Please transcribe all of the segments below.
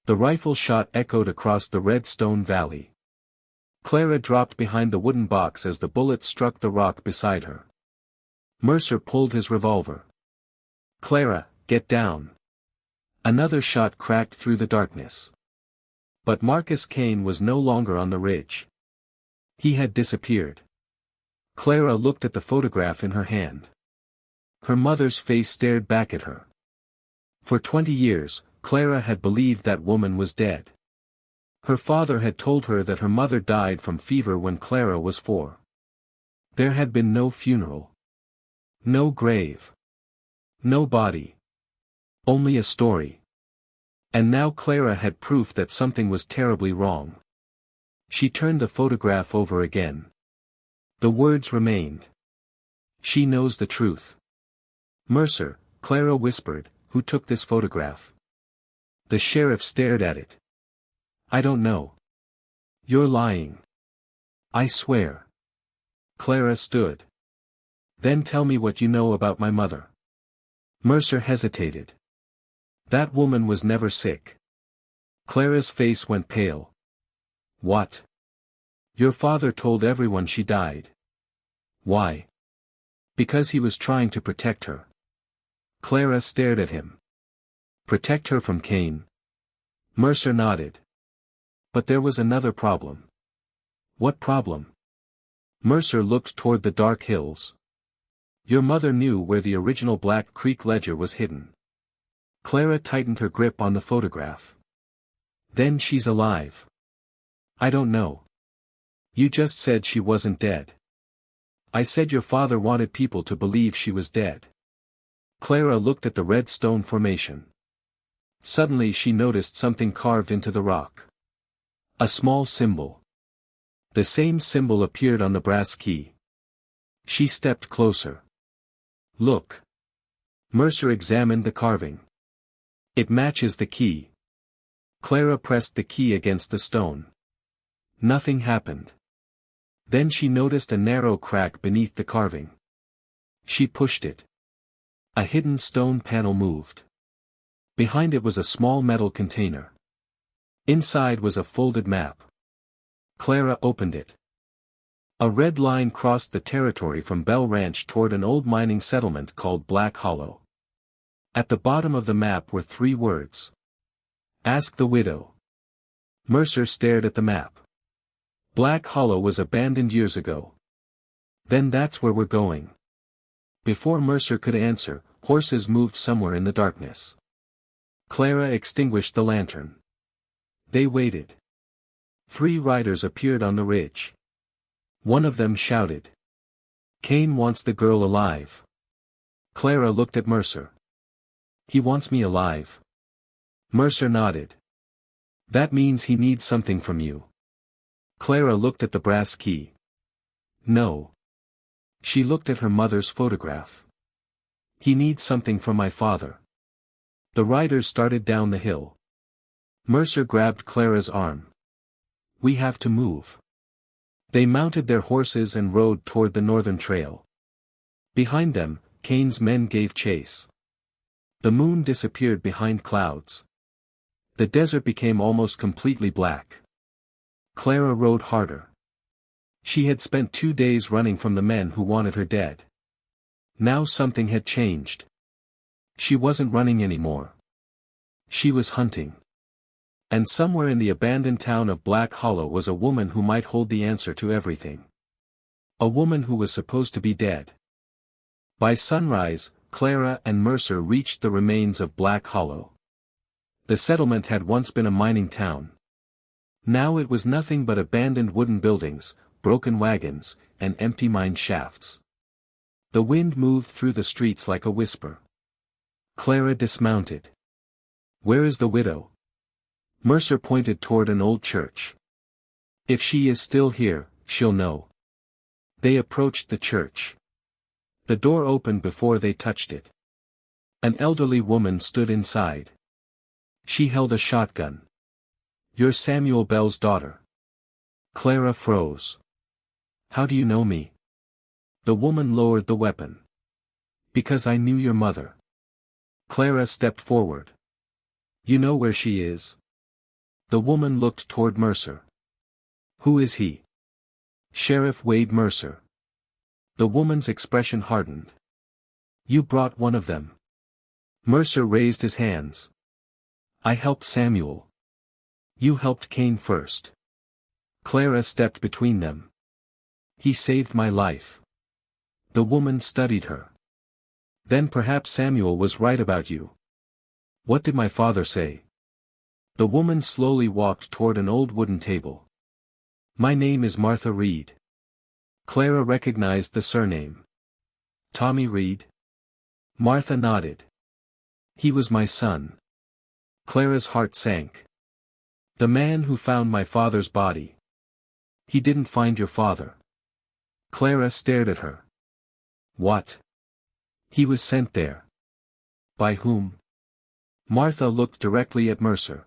The rifle shot echoed across the red stone valley. Clara dropped behind the wooden box as the bullet struck the rock beside her. Mercer pulled his revolver. "Clara, get down." Another shot cracked through the darkness. But Marcus Kane was no longer on the ridge. He had disappeared. Clara looked at the photograph in her hand. Her mother's face stared back at her. For 20 years, Clara had believed that woman was dead. Her father had told her that her mother died from fever when Clara was 4. There had been no funeral. No grave. No body. Only a story. And now Clara had proof that something was terribly wrong. She turned the photograph over again. The words remained. "She knows the truth." "Mercer," Clara whispered, "who took this photograph?" The sheriff stared at it. "I don't know." "You're lying." "I swear." Clara stood. "Then tell me what you know about my mother." Mercer hesitated. "That woman was never sick." Clara's face went pale. "What? Your father told everyone she died." "Why?" "Because he was trying to protect her." Clara stared at him. "Protect her from Kane?" Mercer nodded. "But there was another problem." "What problem?" Mercer looked toward the dark hills. "Your mother knew where the original Black Creek ledger was hidden." Clara tightened her grip on the photograph. "Then she's alive." "I don't know. You just said she wasn't dead." "I said your father wanted people to believe she was dead." Clara looked at the red stone formation. Suddenly she noticed something carved into the rock. A small symbol. The same symbol appeared on the brass key. She stepped closer. "Look." Mercer examined the carving. "It matches the key." Clara pressed the key against the stone. Nothing happened. Then she noticed a narrow crack beneath the carving. She pushed it. A hidden stone panel moved. Behind it was a small metal container. Inside was a folded map. Clara opened it. A red line crossed the territory from Bell Ranch toward an old mining settlement called Black Hollow. At the bottom of the map were 3 words. "Ask the widow." Mercer stared at the map. Black Hollow was abandoned years ago. "Then that's where we're going." Before Mercer could answer, horses moved somewhere in the darkness. Clara extinguished the lantern. They waited. 3 riders appeared on the ridge. One of them shouted, "Kane wants the girl alive." Clara looked at Mercer. "He wants me alive?" Mercer nodded. "That means he needs something from you." Clara looked at the brass key. "No." She looked at her mother's photograph. "He needs something from my father." The riders started down the hill. Mercer grabbed Clara's arm. "We have to move." They mounted their horses and rode toward the northern trail. Behind them, Kane's men gave chase. The moon disappeared behind clouds. The desert became almost completely black. Clara rode harder. She had spent 2 days running from the men who wanted her dead. Now something had changed. She wasn't running anymore. She was hunting. And somewhere in the abandoned town of Black Hollow was a woman who might hold the answer to everything. A woman who was supposed to be dead. By sunrise, Clara and Mercer reached the remains of Black Hollow. The settlement had once been a mining town. Now it was nothing but abandoned wooden buildings, broken wagons, and empty mine shafts. The wind moved through the streets like a whisper. Clara dismounted. "Where is the widow?" Mercer pointed toward an old church. "If she is still here, she'll know." They approached the church. The door opened before they touched it. An elderly woman stood inside. She held a shotgun. "You're Samuel Bell's daughter." Clara froze. "How do you know me?" The woman lowered the weapon. "Because I knew your mother." Clara stepped forward. "You know where she is?" The woman looked toward Mercer. Who is he? Sheriff Wade Mercer. The woman's expression hardened. You brought one of them. Mercer raised his hands. I helped Samuel. You helped Cain first. Clara stepped between them. He saved my life. The woman studied her. Then perhaps Samuel was right about you. What did my father say? The woman slowly walked toward an old wooden table. My name is Martha Reed. Clara recognized the surname. Tommy Reed? Martha nodded. He was my son. Clara's heart sank. The man who found my father's body. He didn't find your father. Clara stared at her. What? He was sent there. By whom? Martha looked directly at Mercer.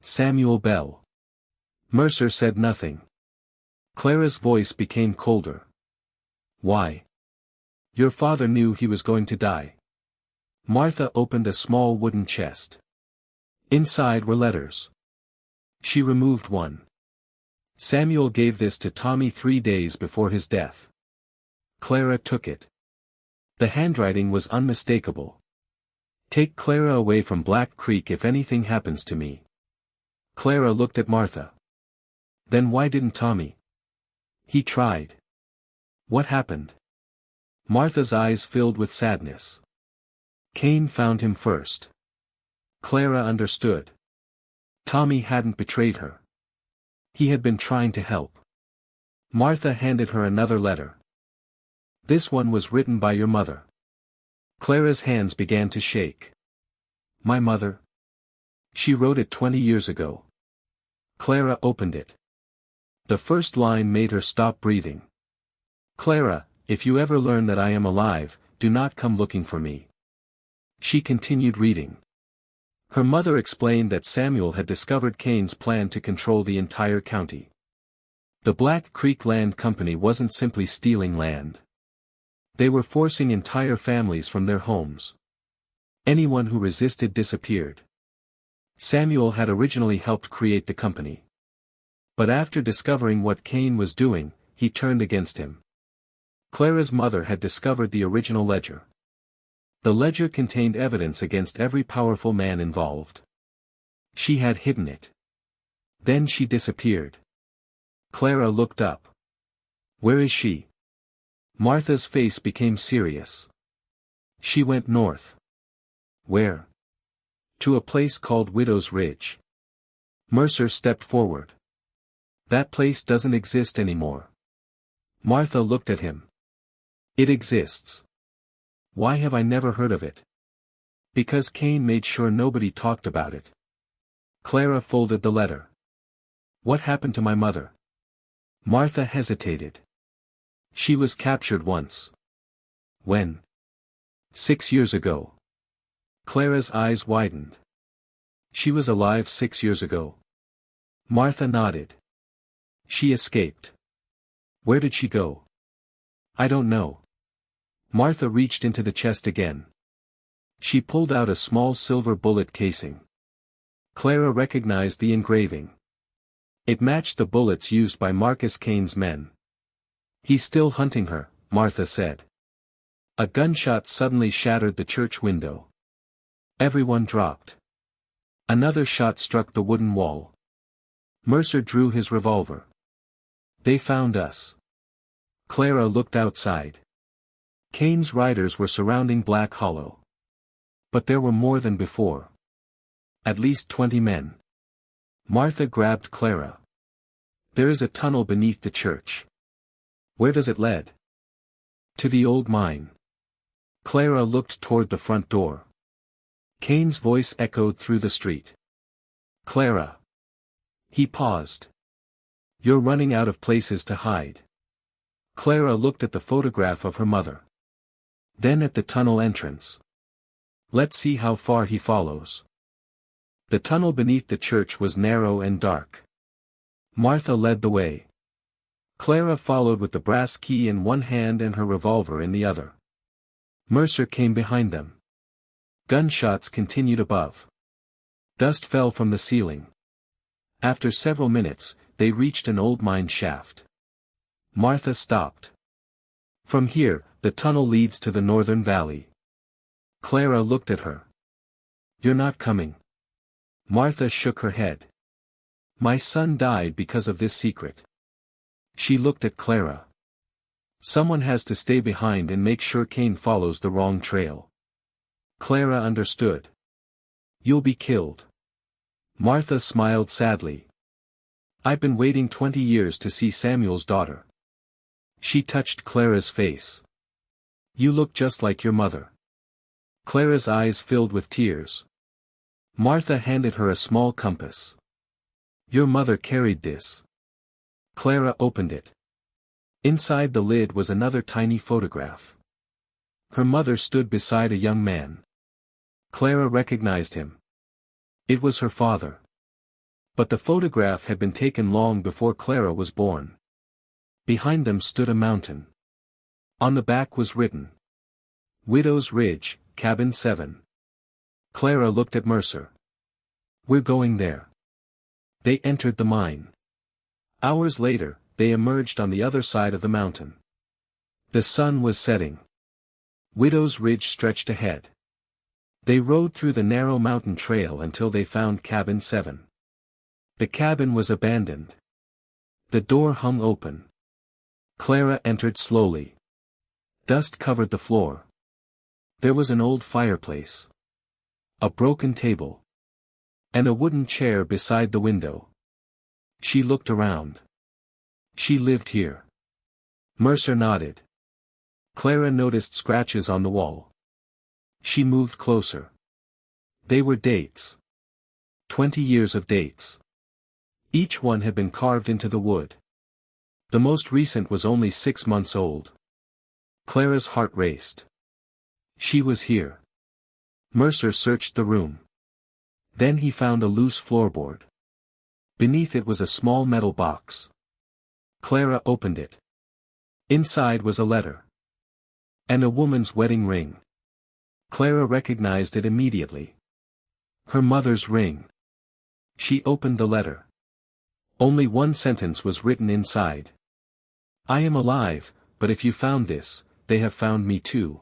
Samuel Bell. Mercer said nothing. Clara's voice became colder. Why? Your father knew he was going to die. Martha opened a small wooden chest. Inside were letters. She removed one. Samuel gave this to Tommy 3 days before his death. Clara took it. The handwriting was unmistakable. Take Clara away from Black Creek if anything happens to me. Clara looked at Martha. Then why didn't Tommy? He tried. What happened? Martha's eyes filled with sadness. Cain found him first. Clara understood. Tommy hadn't betrayed her. He had been trying to help. Martha handed her another letter. This one was written by your mother. Clara's hands began to shake. My mother? She wrote it 20 years ago. Clara opened it. The first line made her stop breathing. Clara, if you ever learn that I am alive, do not come looking for me. She continued reading. Her mother explained that Samuel had discovered Cain's plan to control the entire county. The Black Creek Land Company wasn't simply stealing land. They were forcing entire families from their homes. Anyone who resisted disappeared. Samuel had originally helped create the company. But after discovering what Cain was doing, he turned against him. Clara's mother had discovered the original ledger. The ledger contained evidence against every powerful man involved. She had hidden it. Then she disappeared. Clara looked up. Where is she? Martha's face became serious. She went north. Where? To a place called Widow's Ridge. Mercer stepped forward. That place doesn't exist anymore. Martha looked at him. It exists. Why have I never heard of it? Because Cain made sure nobody talked about it. Clara folded the letter. What happened to my mother? Martha hesitated. She was captured once. When? 6 years ago. Clara's eyes widened. She was alive 6 years ago. Martha nodded. She escaped. Where did she go? I don't know. Martha reached into the chest again. She pulled out a small silver bullet casing. Clara recognized the engraving. It matched the bullets used by Marcus Cain's men. He's still hunting her, Martha said. A gunshot suddenly shattered the church window. Everyone dropped. Another shot struck the wooden wall. Mercer drew his revolver. They found us. Clara looked outside. Cain's riders were surrounding Black Hollow. But there were more than before. At least 20 men. Martha grabbed Clara. There is a tunnel beneath the church. Where does it lead? To the old mine. Clara looked toward the front door. Cain's voice echoed through the street. Clara. He paused. You're running out of places to hide. Clara looked at the photograph of her mother. Then at the tunnel entrance. Let's see how far he follows. The tunnel beneath the church was narrow and dark. Martha led the way. Clara followed with the brass key in one hand and her revolver in the other. Mercer came behind them. Gunshots continued above. Dust fell from the ceiling. After several minutes, they reached an old mine shaft. Martha stopped. From here, the tunnel leads to the northern valley. Clara looked at her. You're not coming. Martha shook her head. My son died because of this secret. She looked at Clara. Someone has to stay behind and make sure Cain follows the wrong trail. Clara understood. You'll be killed. Martha smiled sadly. I've been waiting 20 years to see Samuel's daughter. She touched Clara's face. You look just like your mother. Clara's eyes filled with tears. Martha handed her a small compass. Your mother carried this. Clara opened it. Inside the lid was another tiny photograph. Her mother stood beside a young man. Clara recognized him. It was her father. But the photograph had been taken long before Clara was born. Behind them stood a mountain. On the back was written, Widow's Ridge, Cabin 7. Clara looked at Mercer. We're going there. They entered the mine. Hours later, they emerged on the other side of the mountain. The sun was setting. Widow's Ridge stretched ahead. They rode through the narrow mountain trail until they found Cabin 7. The cabin was abandoned. The door hung open. Clara entered slowly. Dust covered the floor. There was an old fireplace. A broken table. And a wooden chair beside the window. She looked around. She lived here. Mercer nodded. Clara noticed scratches on the wall. She moved closer. They were dates. 20 years of dates. Each one had been carved into the wood. The most recent was only 6 months old. Clara's heart raced. She was here. Mercer searched the room. Then he found a loose floorboard. Beneath it was a small metal box. Clara opened it. Inside was a letter. And a woman's wedding ring. Clara recognized it immediately. Her mother's ring. She opened the letter. Only one sentence was written inside. I am alive, but if you found this, they have found me too.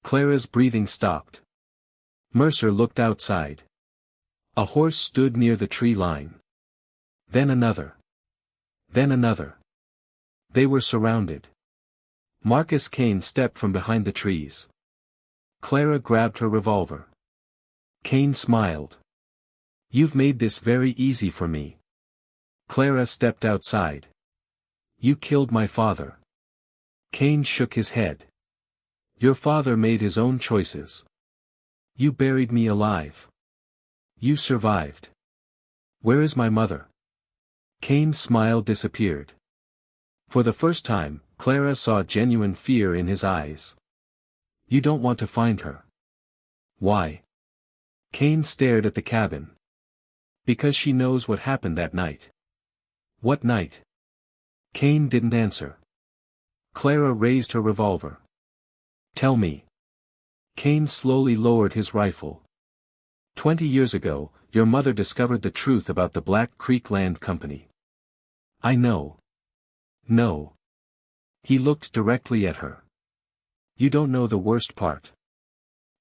Clara's breathing stopped. Mercer looked outside. A horse stood near the tree line. Then another. Then another. They were surrounded. Marcus Cain stepped from behind the trees. Clara grabbed her revolver. Cain smiled. You've made this very easy for me. Clara stepped outside. You killed my father. Cain shook his head. Your father made his own choices. You buried me alive. You survived. Where is my mother? Cain's smile disappeared. For the first time, Clara saw genuine fear in his eyes. You don't want to find her. Why? Cain stared at the cabin. Because she knows what happened that night. What night? Cain didn't answer. Clara raised her revolver. Tell me. Cain slowly lowered his rifle. 20 years ago, your mother discovered the truth about the Black Creek Land Company. I know. No. He looked directly at her. You don't know the worst part.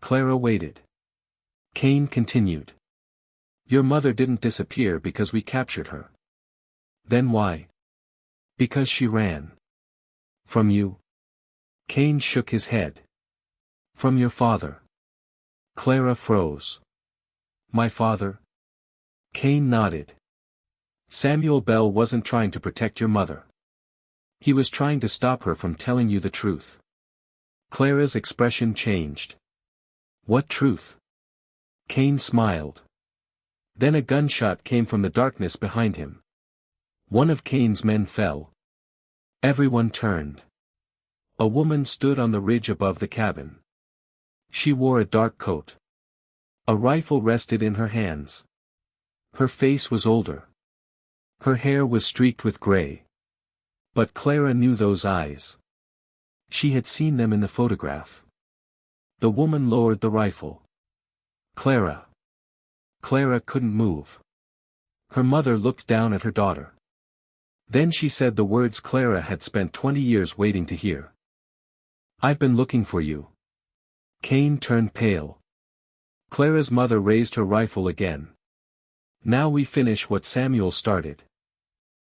Clara waited. Cain continued. Your mother didn't disappear because we captured her. Then why? Because she ran. From you? Cain shook his head. From your father. Clara froze. My father? Cain nodded. Samuel Bell wasn't trying to protect your mother. He was trying to stop her from telling you the truth. Clara's expression changed. What truth? Cain smiled. Then a gunshot came from the darkness behind him. One of Cain's men fell. Everyone turned. A woman stood on the ridge above the cabin. She wore a dark coat. A rifle rested in her hands. Her face was older. Her hair was streaked with gray. But Clara knew those eyes. She had seen them in the photograph. The woman lowered the rifle. Clara. Clara couldn't move. Her mother looked down at her daughter. Then she said the words Clara had spent 20 years waiting to hear. "I've been looking for you." Cain turned pale. Clara's mother raised her rifle again. "Now we finish what Samuel started."